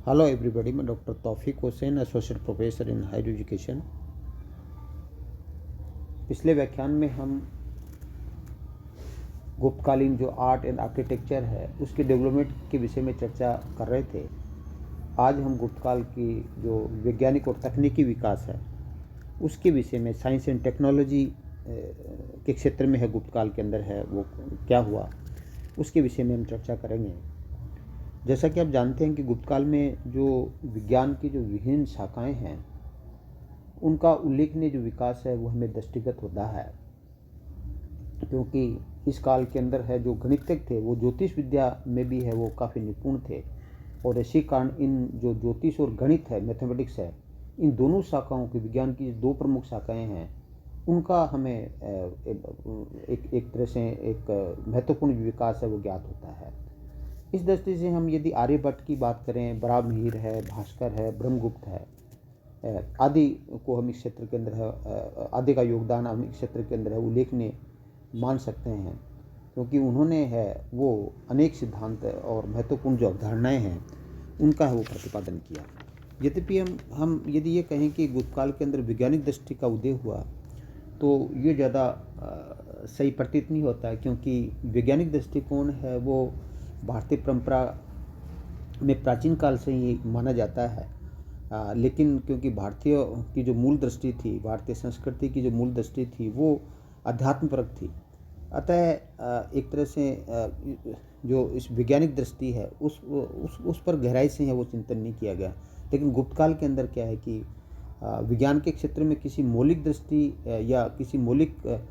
Hello everybody, मैं doctor Taufiq Hussain, associate professor in higher education. पिछले व्याख्यान में हम गुप्तकालीन जो आर्ट एंड आर्किटेक्चर है उसके डेवलपमेंट के विषय में चर्चा कर रहे थे। आज हम गुप्तकाल की जो वैज्ञानिक और तकनीकी विकास है उसके विषय में, साइंस एंड टेक्नोलॉजी के क्षेत्र में है, गुप्तकाल के अंदर है वो क्या हुआ, उसके विषय में हम चर्चा करेंगे। जैसा कि आप जानते हैं कि गुप्तकाल में जो विज्ञान की जो विभिन्न शाखाएं हैं उनका उल्लेखनीय जो विकास है वो हमें दृष्टिगत होता है, क्योंकि इस काल के अंदर है जो गणितज्ञ थे वो ज्योतिष विद्या में भी है वो काफ़ी निपुण थे। और इसी कारण इन जो ज्योतिष और गणित है, मैथमेटिक्स है, इन दोनों शाखाओं की, विज्ञान की दो प्रमुख शाखाएं हैं, उनका हमें एक तरह से एक महत्वपूर्ण विकास है वो ज्ञात होता है। इस दृष्टि से हम यदि आर्यभट्ट की बात करें, बराहमिहिर है, भास्कर है, ब्रह्मगुप्त है, आदि को हम इस क्षेत्र के अंदर है, आदि का योगदान हम इस क्षेत्र के अंदर है उल्लेखनीय मान सकते हैं, क्योंकि उन्होंने है वो अनेक सिद्धांत और महत्वपूर्ण जो अवधारणाएं हैं उनका है वो प्रतिपादन किया। यद्यपि हम यदि ये कहें कि गुप्तकाल के अंदर वैज्ञानिक दृष्टि का उदय हुआ तो ये ज़्यादा सही प्रतीत नहीं होता है, क्योंकि वैज्ञानिक दृष्टिकोण है वो भारतीय परंपरा में प्राचीन काल से ही माना जाता है। लेकिन क्योंकि भारतीय की जो मूल दृष्टि थी, भारतीय संस्कृति की जो मूल दृष्टि थी वो अध्यात्मपरक थी, अतः एक तरह से जो इस वैज्ञानिक दृष्टि है उस पर गहराई से है वो चिंतन नहीं किया गया। लेकिन गुप्तकाल के अंदर क्या है कि विज्ञान के क्षेत्र में किसी मौलिक दृष्टि या किसी मौलिक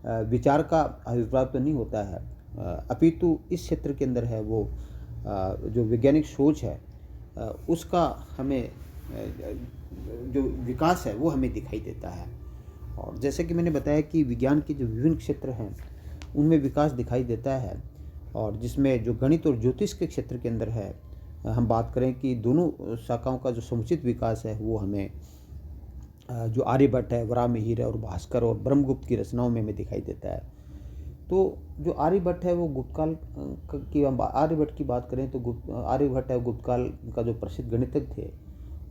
विचार का आविर्भाव तो नहीं होता है, अपितु इस क्षेत्र के अंदर है वो जो वैज्ञानिक सोच है उसका हमें जो विकास है वो हमें दिखाई देता है। और जैसे कि मैंने बताया कि विज्ञान के जो विभिन्न क्षेत्र हैं उनमें विकास दिखाई देता है, और जिसमें जो गणित और ज्योतिष के क्षेत्र के अंदर है हम बात करें कि दोनों शाखाओं का जो समुचित विकास है वो हमें जो आर्यभट्ट है, वराहमिहिर है और भास्कर और ब्रह्मगुप्त की रचनाओं में हमें दिखाई देता है। तो जो आर्यभट्ट है वो गुप्तकाल की, हम आर्यभट्ट की बात करें तो आर्यभट्ट है गुप्तकाल का जो प्रसिद्ध गणितज्ञ थे,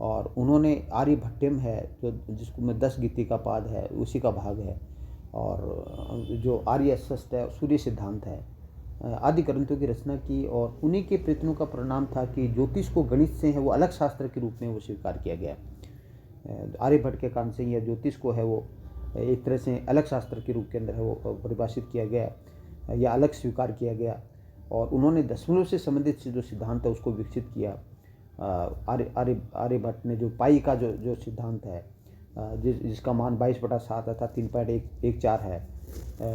और उन्होंने आर्यभट्टम है जो जिसको में 10 गीति का पाद है उसी का भाग है, और जो आर्य षष्ठ है, सूर्य सिद्धांत है, आदि ग्रंथों की रचना की। और उन्हीं के प्रयत्नों का परिणाम था कि ज्योतिष को गणित से है वो अलग शास्त्र के रूप में वो स्वीकार किया गया। आर्यभट्ट के कारण से यह ज्योतिष को है वो एक तरह से अलग शास्त्र के रूप के अंदर है वो परिभाषित किया गया या अलग स्वीकार किया गया, और उन्होंने दशमलव से संबंधित जो सिद्धांत है उसको विकसित किया। आर्यभट्ट ने जो पाई का जो सिद्धांत है जिसका मान 22/7 अर्थात 3.14 है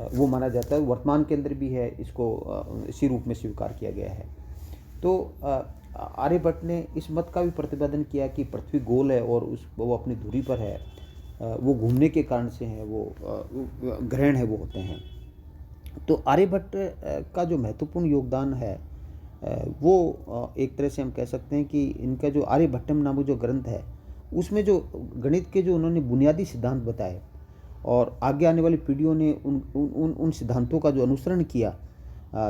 वो माना जाता है, वर्तमान के अंदर भी है, इसको इसी रूप में स्वीकार किया गया है। तो आर्यभट्ट ने इस मत का भी प्रतिपादन किया कि पृथ्वी गोल है और वो अपनी धुरी पर है, वो घूमने के कारण से है वो ग्रहण है वो होते हैं। तो आर्यभट्ट का जो महत्वपूर्ण योगदान है वो एक तरह से हम कह सकते हैं कि इनका जो आर्यभट्टम नामक जो ग्रंथ है उसमें जो गणित के जो उन्होंने बुनियादी सिद्धांत बताए, और आगे आने वाली पीढ़ियों ने उन सिद्धांतों का जो अनुसरण किया,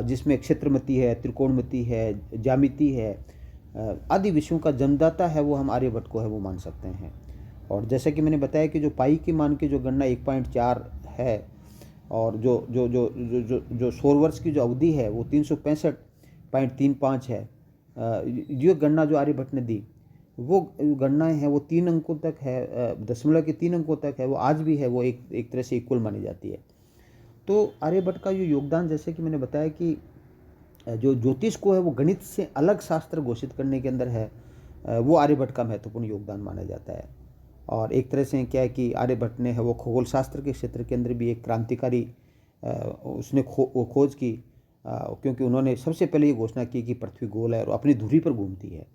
जिसमें क्षेत्रमति है, त्रिकोणमिति है, ज्यामिति है, आदि विषयों का जन्मदाता है वो हम आर्यभट्ट को है वो मान सकते हैं। और जैसा कि मैंने बताया कि जो पाई के मान की जो गणना 1.4 है, और जो जो जो जो जो जो सौर वर्ष की जो अवधि है वो 365.35 है, ये गणना जो आर्यभट्ट ने दी वो गणनाएं हैं वो 3 अंकों तक है, दशमलव के 3 अंकों तक है, वो आज भी है वो एक तरह से इक्वल मानी जाती है। तो आर्यभट्ट का ये योगदान, जैसे कि मैंने बताया कि जो ज्योतिष को है वो गणित से अलग शास्त्र घोषित करने के अंदर है वो आर्यभट्ट का महत्वपूर्ण योगदान माना जाता है। और एक तरह से क्या है कि आर्यभट्ट ने है वो खगोल शास्त्र के क्षेत्र के अंदर भी एक क्रांतिकारी उसने खोज की, क्योंकि उन्होंने सबसे पहले ये घोषणा की कि पृथ्वी गोल है और अपनी धुरी पर घूमती है,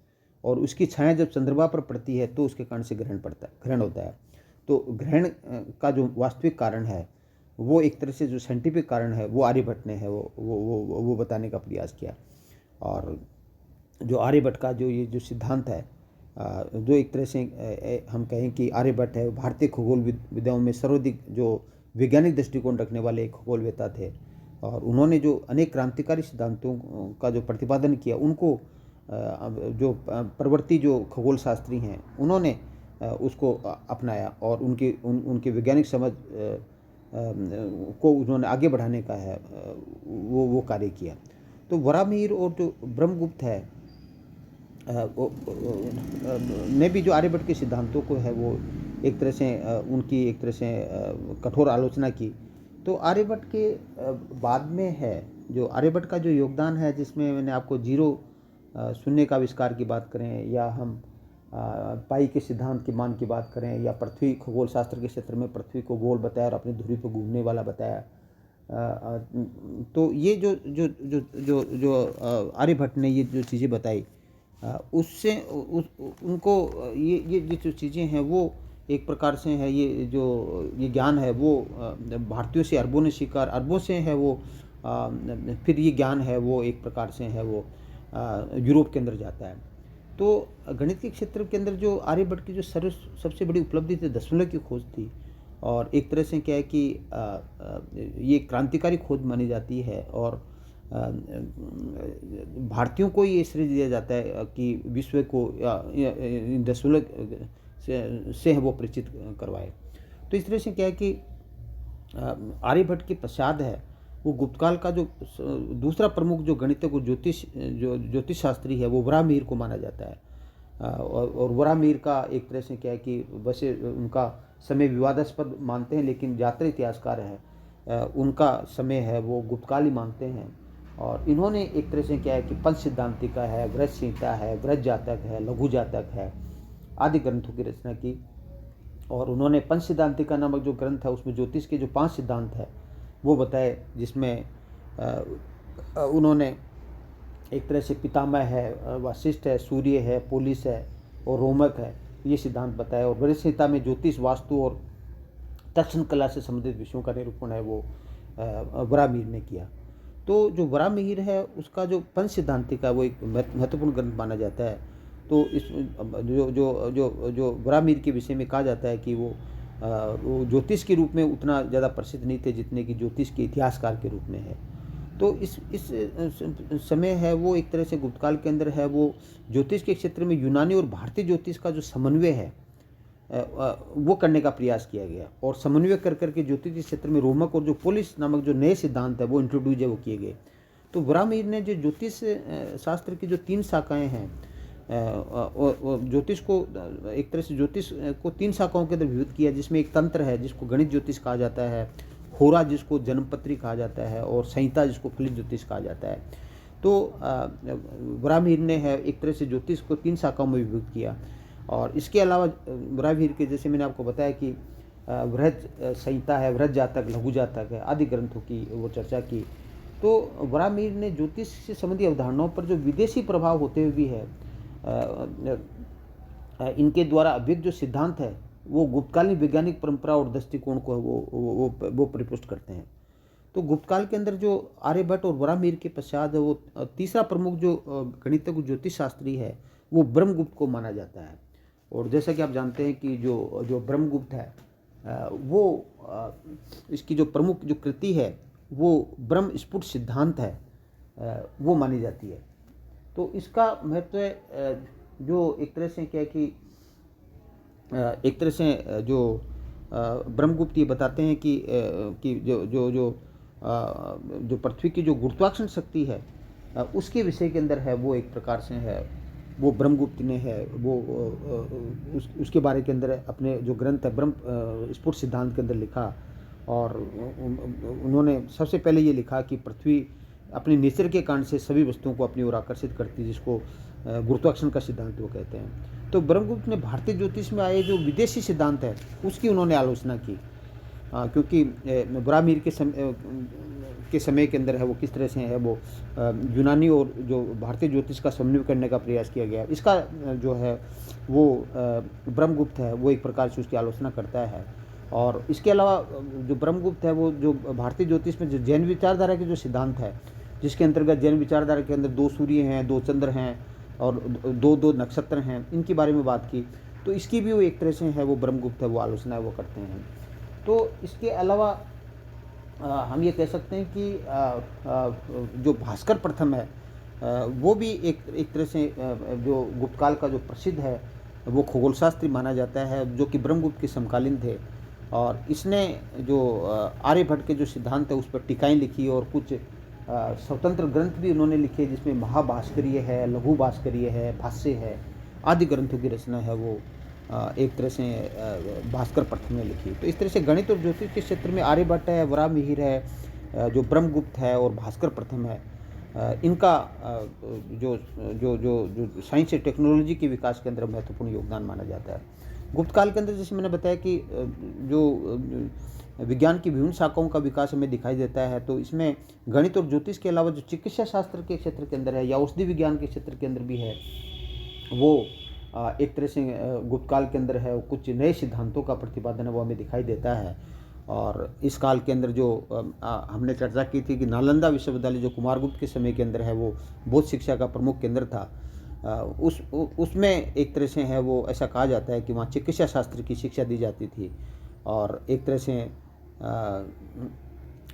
और उसकी छाया जब चंद्रमा पर पड़ती है तो उसके कारण से ग्रहण होता है। तो ग्रहण का जो वास्तविक कारण है वो एक तरह से जो साइंटिफिक कारण है वो आर्यभट्ट ने है वो बताने का प्रयास किया। और जो आर्यभट्ट का जो ये जो सिद्धांत है, जो एक तरह से हम कहें कि आर्यभट्ट है भारतीय खगोल विद्याओं में सर्वाधिक जो वैज्ञानिक दृष्टिकोण रखने वाले एक खगोलवेत्ता थे, और उन्होंने जो अनेक क्रांतिकारी सिद्धांतों का जो प्रतिपादन किया उनको जो प्रवर्ती जो खगोल शास्त्री हैं उन्होंने उसको अपनाया और उनके वैज्ञानिक समझ को उन्होंने आगे बढ़ाने का है वो कार्य किया। तो वराहमिहिर और जो ब्रह्मगुप्त है ने भी जो आर्यभट्ट के सिद्धांतों को है वो एक तरह से उनकी एक तरह से कठोर आलोचना की। तो आर्यभट्ट के बाद में है जो आर्यभट्ट का जो योगदान है, जिसमें मैंने आपको जीरो शून्य का आविष्कार की बात करें, या हम पाई के सिद्धांत के मान की बात करें, या पृथ्वी खगोल शास्त्र के क्षेत्र में पृथ्वी को गोल बताया और अपनी धुरी पर घूमने वाला बताया, तो ये जो जो जो जो जो आर्यभट्ट ने ये जो चीज़ें बताई, उससे उनको ये जो चीज़ें हैं वो एक प्रकार से है, ये ज्ञान है वो भारतीयों से अरबों ने सीखा, अरबों से है वो फिर ये ज्ञान है वो एक प्रकार से है वो यूरोप के अंदर जाता है। तो गणित के क्षेत्र के अंदर जो आर्यभट्ट की जो सबसे बड़ी उपलब्धि थी दशमलव की खोज थी, और एक तरह से क्या है कि ये क्रांतिकारी खोज मानी जाती है, और भारतीयों को ये श्रेय दिया जाता है कि विश्व को दशमलव से है वो परिचित करवाए। तो इस तरह से क्या है कि आर्यभट्ट के पश्चात है वो गुप्तकाल का जो दूसरा प्रमुख जो गणितज्ञ को ज्योतिष शास्त्री है वो वराहमिहिर को माना जाता है। और वराहमिहिर का एक तरह से क्या है कि वैसे उनका समय विवादास्पद मानते हैं, लेकिन ज्यादातर इतिहासकार है उनका समय है वो गुप्तकाल ही मानते हैं। और इन्होंने एक तरह से क्या है कि पंच सिद्धांतिका है, वृहत संहिता है, वृहत जातक है, लघु जातक है आदि ग्रंथों की रचना की। और उन्होंने पंच सिद्धांतिका नामक जो ग्रंथ है उसमें ज्योतिष के जो 5 सिद्धांत है वो बताए, जिसमें उन्होंने एक तरह से पितामह है, वशिष्ठ है, सूर्य है, पोलिस है और रोमक है, ये सिद्धांत बताए। और वृहत संहिता में ज्योतिष, वास्तु और दर्शन कला से संबंधित विषयों का निरूपण है वो वराहमिहिर ने किया। तो जो वराहमिहिर है उसका जो पंच सिद्धांतिका वो एक महत्वपूर्ण ग्रंथ माना जाता है। तो इस जो जो जो जो वराहमिहिर के विषय में कहा जाता है कि वो ज्योतिष के रूप में उतना ज़्यादा प्रसिद्ध नहीं थे जितने कि ज्योतिष के इतिहासकार के रूप में है। तो इस समय है वो एक तरह से गुप्तकाल के अंदर है वो ज्योतिष के क्षेत्र में यूनानी और भारतीय ज्योतिष का जो समन्वय है वो करने का प्रयास किया गया, और समन्वय कर करके ज्योतिष के क्षेत्र में रोमक और जो पोलिस नामक जो नए सिद्धांत है वो इंट्रोड्यूस है वो किए गए। तो वराहमिहिर ने जो ज्योतिष शास्त्र की जो 3 शाखाएँ हैं, ज्योतिष को एक तरह से ज्योतिष को 3 शाखाओं के अंदर विभक्त किया, जिसमें एक तंत्र है जिसको गणित ज्योतिष कहा जाता है, होरा जिसको जन्मपत्री कहा जाता है, और संहिता जिसको फलित ज्योतिष कहा जाता है। तो वराहमिहिर ने है एक तरह से ज्योतिष को 3 शाखाओं में विभक्त किया। और इसके अलावा वराहमिहिर के जैसे मैंने आपको बताया कि वृहत संहिता है, वृहत जातक, लघु जातक है आदि ग्रंथों की वो चर्चा की। तो वराहमिहिर ने ज्योतिष से संबंधी अवधारणाओं पर जो विदेशी प्रभाव होते हुए भी है इनके द्वारा अभिव्यक्त जो सिद्धांत है वो गुप्तकालीन वैज्ञानिक परंपरा और दृष्टिकोण को वो परिपुष्ट करते हैं। तो गुप्तकाल के अंदर जो आर्यभट्ट और वराहमिहिर के पश्चात वो तीसरा प्रमुख जो गणितज्ञ ज्योतिष शास्त्री है वो ब्रह्मगुप्त को माना जाता है। और जैसा कि आप जानते हैं कि जो ब्रह्मगुप्त है वो इसकी जो प्रमुख जो कृति है वो ब्रह्म स्फुट सिद्धांत है वो मानी जाती है। तो इसका महत्व जो एक तरह से क्या है कि एक तरह से जो ब्रह्मगुप्त ये बताते हैं कि जो पृथ्वी की जो गुरुत्वाकर्षण शक्ति है उसके विषय के अंदर है वो एक प्रकार से है वो ब्रह्मगुप्त ने है वो उसके बारे के अंदर अपने जो ग्रंथ है ब्रह्म स्फुट सिद्धांत के अंदर लिखा। और उन्होंने सबसे पहले ये लिखा कि पृथ्वी अपने नेचर के कारण से सभी वस्तुओं को अपनी ओर आकर्षित करती है, जिसको गुरुत्वाकर्षण का सिद्धांत वो कहते हैं। तो ब्रह्मगुप्त ने भारतीय ज्योतिष में आए जो विदेशी सिद्धांत है उसकी उन्होंने आलोचना की, क्योंकि वराहमिहिर के समय के अंदर है वो किस तरह से है वो यूनानी और जो भारतीय ज्योतिष का समन्वय करने का प्रयास किया गया। इसका जो है वो ब्रह्मगुप्त है वो एक प्रकार से उसकी आलोचना करता है। और इसके अलावा जो ब्रह्मगुप्त है वो जो भारतीय ज्योतिष में जो जैन विचारधारा के जो सिद्धांत है, जिसके अंतर्गत जैन विचारधारा के अंदर 2 सूर्य हैं, 2 चंद्र हैं और 2 नक्षत्र हैं, इनके बारे में बात की। तो इसकी भी वो एक तरह से है वो ब्रह्मगुप्त है वो आलोचना वो करते हैं। तो इसके अलावा हम ये कह सकते हैं कि जो भास्कर प्रथम है वो भी एक तरह से जो गुप्त काल का जो प्रसिद्ध है वो खगोलशास्त्री माना जाता है, जो कि ब्रह्मगुप्त के समकालीन थे। और इसने जो आर्यभट्ट के जो सिद्धांत है उस पर टीकाएँ लिखी और कुछ स्वतंत्र ग्रंथ भी उन्होंने लिखे, जिसमें महाभास्करीय है, लघु भास्करीय है, भाष्य है, आदि ग्रंथों की रचना है वो एक तरह से भास्कर प्रथम ने लिखी। तो इस तरह से गणित और ज्योतिष के क्षेत्र में आर्यभट्ट है, वराहमिहिर है, जो ब्रह्मगुप्त है और भास्कर प्रथम है, इनका जो जो जो जो साइंस और टेक्नोलॉजी के विकास के अंदर महत्वपूर्ण योगदान माना जाता है। गुप्त काल के अंदर जैसे मैंने बताया कि जो विज्ञान की विभिन्न शाखाओं का विकास हमें दिखाई देता है, तो इसमें गणित और ज्योतिष के अलावा जो चिकित्सा शास्त्र के क्षेत्र के अंदर है या औषधि विज्ञान के क्षेत्र के अंदर भी है, वो एक तरह से गुप्त काल के अंदर है, वो कुछ नए सिद्धांतों का प्रतिपादन है वो हमें दिखाई देता है। और इस काल के अंदर जो हमने चर्चा की थी कि नालंदा विश्वविद्यालय जो कुमारगुप्त के समय के अंदर है वो बौद्ध शिक्षा का प्रमुख केंद्र था। उसमें एक तरह से है वो ऐसा कहा जाता है कि वहाँ चिकित्सा शास्त्र की शिक्षा दी जाती थी। और एक तरह से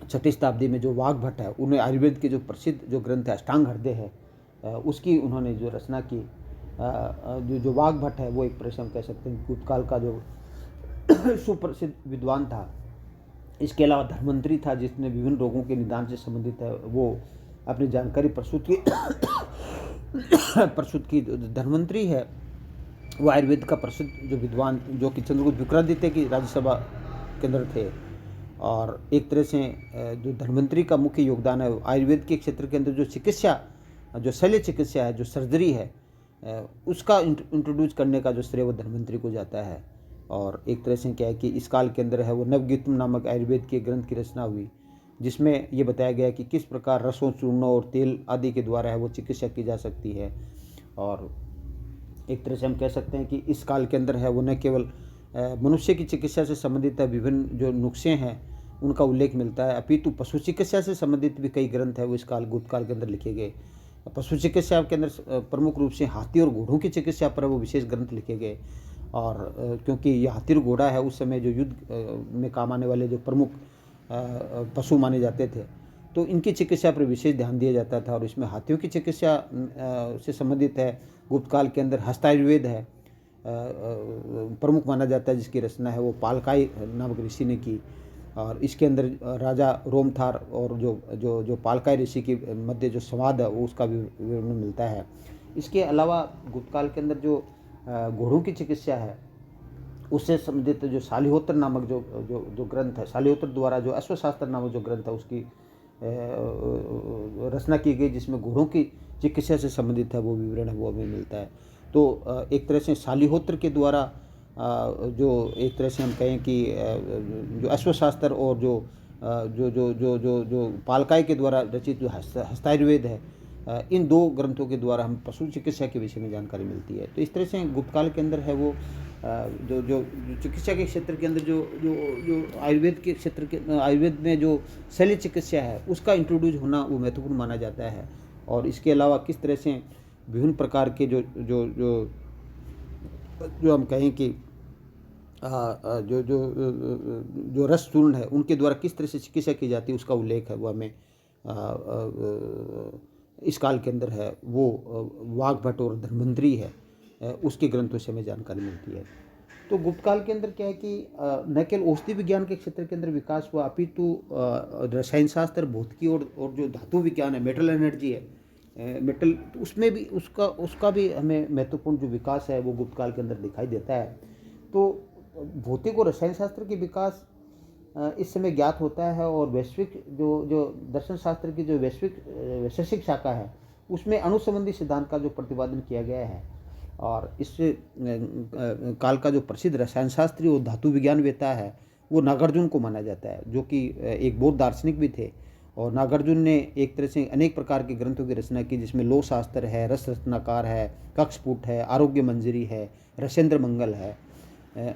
6वीं शताब्दी में जो वाघभट्ट है उन्हें आयुर्वेद के जो प्रसिद्ध जो ग्रंथ है अष्टांग हृदय है, उसकी उन्होंने जो रचना की। जो वाघभट्ट है वो एक तरह से हम कह सकते हैं गुप्त काल का जो सुप्रसिद्ध विद्वान था। इसके अलावा धन्वंतरी था, जिसने विभिन्न रोगों के निदान से संबंधित है वो अपनी जानकारी प्रस्तुत की। धन्वंतरी है वो आयुर्वेद का प्रसिद्ध जो विद्वान, जो कि चंद्रगुप्त विक्रमादित्य की राज्यसभा के अंदर थे। और एक तरह से जो धन्वंतरी का मुख्य योगदान है आयुर्वेद के क्षेत्र के अंदर जो चिकित्सा, जो शल्य चिकित्सा है, जो सर्जरी है, उसका इंट्रोड्यूस करने का जो श्रेय वो धन्वंतरी को जाता है। और एक तरह से क्या है कि इस काल के अंदर है वो नवगीतम नामक आयुर्वेद के ग्रंथ की रचना हुई, जिसमें ये बताया गया कि किस प्रकार रसों, चूर्णों और तेल आदि के द्वारा है वो चिकित्सा की जा सकती है। और एक तरह से हम कह सकते हैं कि इस काल के अंदर है वो न केवल मनुष्य की चिकित्सा से संबंधित विभिन्न जो नुस्खे हैं उनका उल्लेख मिलता है, अपितु पशु चिकित्सा से संबंधित भी कई ग्रंथ है वो इस काल गुप्त काल के अंदर लिखे गए। पशु चिकित्सा के अंदर प्रमुख रूप से हाथी और घोड़ों की चिकित्सा पर वो विशेष ग्रंथ लिखे गए। और क्योंकि ये हाथी और घोड़ा है उस समय जो युद्ध में काम आने वाले जो प्रमुख पशु माने जाते थे, तो इनकी चिकित्सा पर विशेष ध्यान दिया जाता था। और इसमें हाथियों की चिकित्सा से संबंधित है गुप्त काल के अंदर हस्तायुर्वेद है, प्रमुख माना जाता है, जिसकी रचना है वो पालकाई नामक ऋषि ने की। और इसके अंदर राजा रोमथार और जो पालकाई ऋषि के मध्य जो संवाद है वो उसका विवरण मिलता है। इसके अलावा गुप्त काल के अंदर जो घोड़ों की चिकित्सा है उससे संबंधित जो शालिहोत्र नामक जो ग्रंथ है, शालिहोत्र द्वारा जो अश्वशास्त्र नामक जो ग्रंथ है उसकी रचना की गई, जिसमें घोड़ों की चिकित्सा से संबंधित है वो विवरण है वो हमें मिलता है। तो एक तरह से शालिहोत्र के द्वारा जो एक तरह से हम कहें कि जो अश्वशास्त्र और जो पालकाई के द्वारा रचित जो हस्तायुर्वेद है, इन दो ग्रंथों के द्वारा हम पशु चिकित्सा के विषय में जानकारी मिलती है। तो इस तरह से गुप्त काल के अंदर है वो जो चिकित्सा के क्षेत्र के अंदर जो आयुर्वेद के क्षेत्र के आयुर्वेद में जो शल्य चिकित्सा है उसका इंट्रोड्यूस होना वो महत्वपूर्ण माना जाता है। और इसके अलावा किस तरह से विभिन्न प्रकार के जो हम कहें कि जो रस चूर्ण है उनके द्वारा किस तरह से चिकित्सा की जाती है उसका उल्लेख है वो हमें इस काल के अंदर है वो वाघभट्ट और धन्वंतरी है उसके ग्रंथों से हमें जानकारी मिलती है। तो गुप्त काल के अंदर क्या है कि न केवल औषधि विज्ञान के क्षेत्र के अंदर विकास हुआ, अपितु रसायन शास्त्र, भौतिकी और जो धातु विज्ञान है, मेटल एनर्जी है, मेटल, उसमें भी उसका भी हमें महत्वपूर्ण जो विकास है वो गुप्त काल के अंदर दिखाई देता है। तो भौतिक और रसायन शास्त्र के विकास इस समय ज्ञात होता है। और वैश्विक जो दर्शन शास्त्र की जो वैशेषिक शाखा है उसमें अणु संबंधी सिद्धांत का जो प्रतिपादन किया गया है। और इस काल का जो प्रसिद्ध रसायन शास्त्री और धातु विज्ञानवेत्ता है वो नागार्जुन को माना जाता है, जो कि एक बौद्ध दार्शनिक भी थे। और नागार्जुन ने एक तरह से अनेक प्रकार के ग्रंथों की रचना की, जिसमें लोह शास्त्र है, रस रत्नाकार है, कक्षपुट है, आरोग्य मंजरी है, रसेंद्र मंगल है,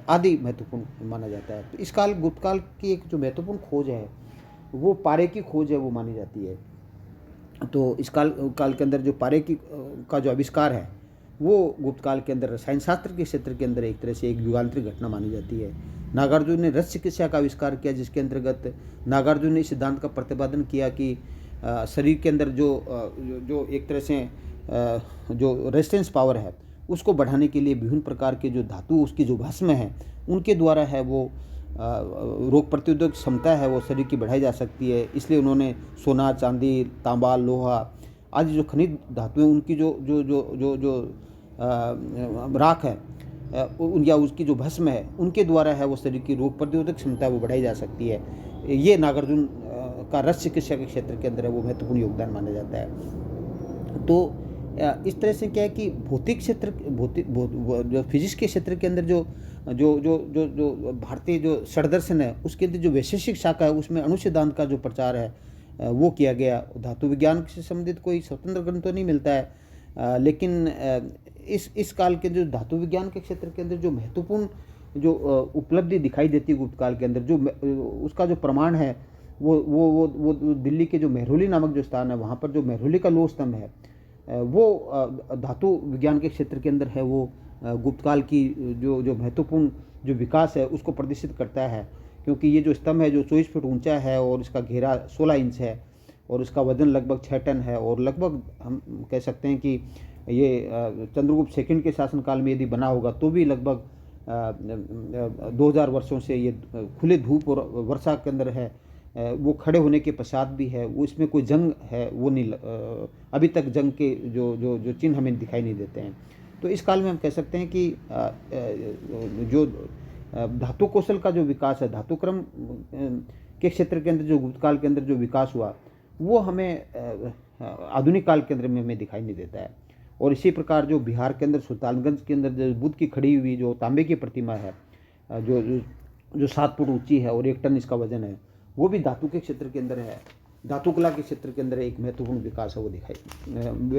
आदि महत्वपूर्ण माना जाता है। तो इस काल गुप्त काल की एक जो महत्वपूर्ण खोज है वो पारे की खोज है वो मानी जाती है। तो इस काल के अंदर जो पारे की का जो आविष्कार है वो गुप्त काल के अंदर रसायन शास्त्र के क्षेत्र के अंदर एक तरह से एक युगांतरिक घटना मानी जाती है। नागार्जुन ने रस चिकित्सा का आविष्कार किया, जिसके अंतर्गत नागार्जुन ने इस सिद्धांत का प्रतिपादन किया कि शरीर के अंदर जो एक तरह से जो रेजिस्टेंस पावर है उसको बढ़ाने के लिए विभिन्न प्रकार के जो धातु उसकी जो भस्म है उनके द्वारा है वो रोग प्रतिरोधक क्षमता है वो शरीर की बढ़ाई जा सकती है। इसलिए उन्होंने सोना, चांदी, तांबा, लोहा आदि जो खनिज धातु हैं उनकी जो जो जो जो जो राख है या उसकी जो भस्म है उनके द्वारा है वो शरीर की रोग प्रतिरोधक क्षमता वो बढ़ाई जा सकती है। ये नागार्जुन का रस चिकित्सा के क्षेत्र के अंदर है वो महत्वपूर्ण योगदान माना जाता है। तो इस तरह से क्या है कि भौतिक क्षेत्र जो फिजिक्स के क्षेत्र के अंदर जो जो जो जो जो भारतीय जो षड्दर्शन है उसके अंदर जो वैशेषिक शाखा है उसमें अणु सिद्धांत का जो प्रचार है वो किया गया। धातु विज्ञान से संबंधित कोई स्वतंत्र ग्रंथ तो नहीं मिलता है, लेकिन इस काल के जो धातु विज्ञान के क्षेत्र के अंदर जो महत्वपूर्ण जो उपलब्धि दिखाई देती है गुप्त काल के अंदर, जो उसका जो प्रमाण है वो दिल्ली के जो मेहरौली नामक जो स्थान है वहाँ पर जो मेहरौली का लोह स्तंभ है वो धातु विज्ञान के क्षेत्र के अंदर है वो गुप्त काल की जो महत्वपूर्ण जो विकास है उसको प्रदर्शित करता है। क्योंकि ये जो स्तंभ है जो 24 फुट ऊंचा है और इसका घेरा 16 इंच है और इसका वजन लगभग 6 टन है और लगभग हम कह सकते हैं कि ये चंद्रगुप्त सेकंड के शासनकाल में यदि बना होगा तो भी लगभग 2000 वर्षों से ये खुले धूप और वर्षा के अंदर है वो खड़े होने के पश्चात भी है वो इसमें कोई जंग है वो नहीं, अभी तक जंग के जो चिन्ह हमें दिखाई नहीं देते हैं। तो इस काल में हम कह सकते हैं कि जो धातु कौशल का जो विकास है धातु क्रम के क्षेत्र के अंदर जो गुप्त काल के अंदर जो विकास हुआ वो हमें आधुनिक काल के अंदर में हमें दिखाई नहीं देता है। और इसी प्रकार जो बिहार के अंदर सुल्तानगंज के अंदर जो बुद्ध की खड़ी हुई जो तांबे की प्रतिमा है जो 7 फुट ऊंची है और 1 टन इसका वजन है वो भी धातु के क्षेत्र के अंदर है। धातु कला के क्षेत्र के अंदर एक महत्वपूर्ण विकास है वो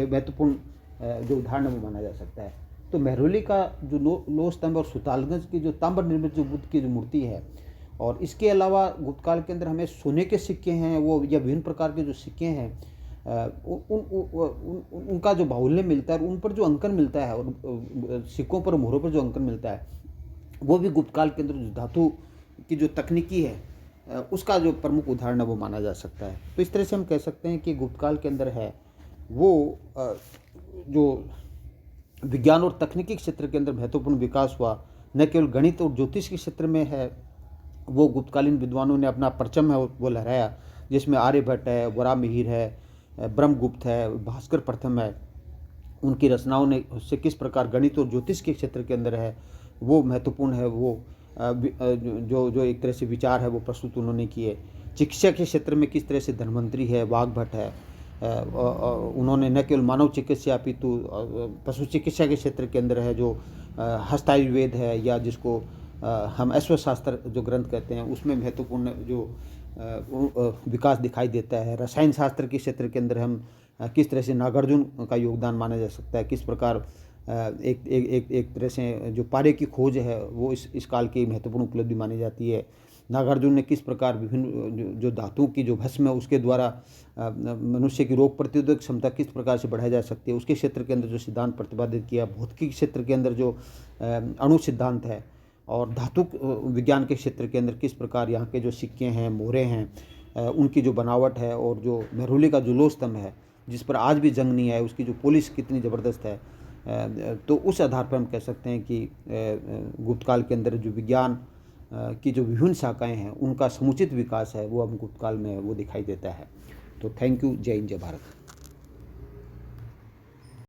महत्वपूर्ण जो उदाहरण है वो माना जा सकता है। तो मेहरौली का जो लोह स्तंभ और सुल्तानगंज की जो तांबर निर्मित जो बुद्ध की जो मूर्ति है और इसके अलावा गुप्त काल के अंदर हमें सोने के सिक्के हैं वो या विभिन्न प्रकार के जो सिक्के हैं उनका जो बाहुल्य मिलता है और उन पर जो अंकन मिलता है और सिक्कों पर मोहरों पर जो अंकन मिलता है वो भी गुप्त काल के अंदर जो धातु की जो तकनीकी है उसका जो प्रमुख उदाहरण है वो माना जा सकता है। तो इस तरह से हम कह सकते हैं कि गुप्त काल के अंदर है वो जो विज्ञान और तकनीकी क्षेत्र के अंदर महत्वपूर्ण विकास हुआ न केवल गणित और ज्योतिष के क्षेत्र में है वो गुप्तकालीन विद्वानों ने अपना परचम है वो लहराया, जिसमें आर्यभट्ट है, वराहमिहिर है, ब्रह्मगुप्त है, भास्कर प्रथम है। उनकी रचनाओं ने उससे किस प्रकार गणित और ज्योतिष के क्षेत्र के अंदर है वो महत्वपूर्ण है वो जो एक तरह से विचार है वो प्रस्तुत उन्होंने किए। चिकित्सा के क्षेत्र में किस तरह से धन्वंतरी है, वाघभट्ट है, उन्होंने न केवल मानव चिकित्सा अपितु पशु चिकित्सा के क्षेत्र के अंदर है जो हस्तायुर्वेद है या जिसको हम अश्वशास्त्र जो ग्रंथ कहते हैं उसमें महत्वपूर्ण जो विकास दिखाई देता है। रसायन शास्त्र के क्षेत्र के अंदर हम किस तरह से नागार्जुन का योगदान माना जा सकता है, किस प्रकार एक तरह से जो पारे की खोज है वो इस काल की महत्वपूर्ण उपलब्धि मानी जाती है। नागार्जुन ने किस प्रकार विभिन्न जो धातुओं की जो भस्म है उसके द्वारा मनुष्य की रोग प्रतिरोधक क्षमता किस प्रकार से बढ़ाई जा सकती है उसके क्षेत्र के अंदर जो सिद्धांत प्रतिपादित किया। भौतिकी क्षेत्र के अंदर जो अणु सिद्धांत है और धातु विज्ञान के क्षेत्र के अंदर किस प्रकार यहाँ के जो सिक्के हैं, मोहरे हैं, उनकी जो बनावट है और जो मेहरौली का जो लोह स्तंभ है जिस पर आज भी जंग नहीं है उसकी जो पॉलिश कितनी ज़बरदस्त है, तो उस आधार पर हम कह सकते हैं कि गुप्त काल के अंदर जो विज्ञान की जो विभिन्न शाखाएं हैं उनका समुचित विकास है वो अब गुप्त काल में वो दिखाई देता है। तो थैंक यू। जय हिंद, जय भारत।